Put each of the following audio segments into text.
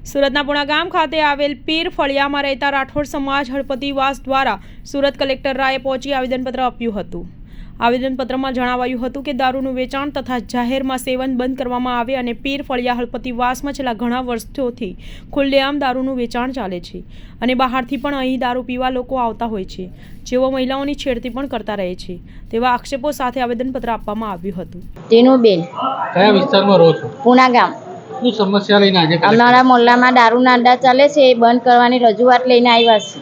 સુરતના પુણા ગામ ખાતે આવેલ પીર ફળિયામાં રહેતા રાઠોડ સમાજ હળપતિવાસ દ્વારા સુરત કલેક્ટર રાયે પહોંચી આવેદનપત્ર આપ્યું હતું। આવેદનપત્રમાં જણાવાયું હતું કે દારૂનું વેચાણ તથા જાહેરમાં સેવન બંધ કરવામાં આવે અને પીર ફળિયા હળપતિવાસમાં છેલ્લા ઘણા વર્ષોથી ખુલ્લેઆમ દારૂનું વેચાણ ચાલે છે અને બહારથી પણ અહીં દારૂ પીવા લોકો આવતા હોય છે, જેઓ મહિલાઓની છેડતી પણ કરતા રહે છે તેવા આક્ષેપો સાથે આવેદનપત્ર આપવામાં આવ્યું હતું। ટીનુબેન, કયા વિસ્તારમાં રહો છો? પુણા ગામ। શું સમસ્યા લઈને આજે અમારા મોહલ્લામાં દારૂના અડ્ડા ચાલે છે, એ બંધ કરવાની રજૂઆત લઈને આવ્યા છે।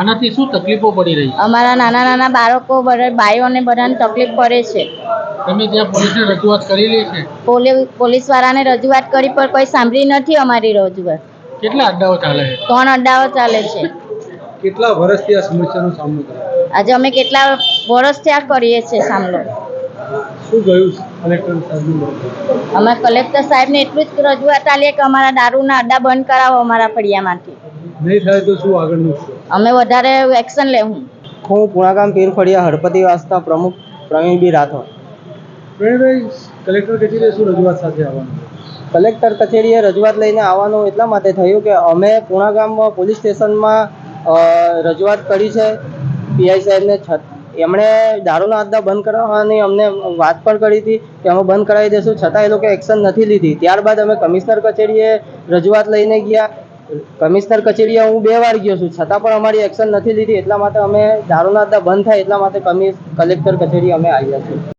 આનાથી શું તકલીફો પડી રહી છે? અમારા નાના નાના બાળકો ભાઈઓને બધાને તકલીફ પડે છે। તમે ત્યાં પોલીસને રજૂઆત કરેલી છે? પોલીસ વાળાને રજૂઆત કરી પણ કોઈ સાંભળી નથી અમારી રજૂઆત। કેટલા અડ્ડાઓ ચાલે છે? 3 અડ્ડાઓ ચાલે છે। કેટલા વર્ષથી આ સમસ્યાનો સામનો કરો? આજે અમે કેટલા વર્ષથી આ કરીએ છીએ સામનો। શું ગયું કલેક્ટર સાહેબનું? અમે કલેક્ટર સાહેબને એટલું જ રજૂઆત આલીએ કે અમારા દારૂના અડ્ડા બંધ કરાવો અમારા ફળિયામાંથી। નહીં થાય તો શું આગળનું? અમે વધારે એક્શન લેવું। હું પુણા ગામ પીર ફળિયા હળપતિવાસના પ્રમુખ પ્રવીણ બી રાઠોડ। પ્રવીણભાઈ, કલેક્ટર કચેરીએ શું રજૂઆત સાથે આવવાનું? કલેક્ટર કચેરીએ રજૂઆત લઈને આવવાનું એટલા માટે થયું કે અમે પુણા ગામમાં પોલીસ સ્ટેશનમાં રજૂઆત કરી છે। પીઆઈ સાહેબને એમણે દારૂના અડ્ડા બંધ કરાવવાની અમને વાત પણ કરી હતી કે અમે બંધ કરાવી દઈશું, છતાં એ લોકો એક્શન નથી લીધી। ત્યારબાદ અમે કમિશનર કચેરીએ રજૂઆત લઈને ગયા। કમિશનર કચેરીએ હું 2 વાર ગયો છું, છતાં પણ અમારી એક્શન નથી લીધી। એટલા માટે અમે દારૂના અડ્ડા બંધ થાય એટલા માટે કલેક્ટર કચેરી અમે આવ્યા છીએ।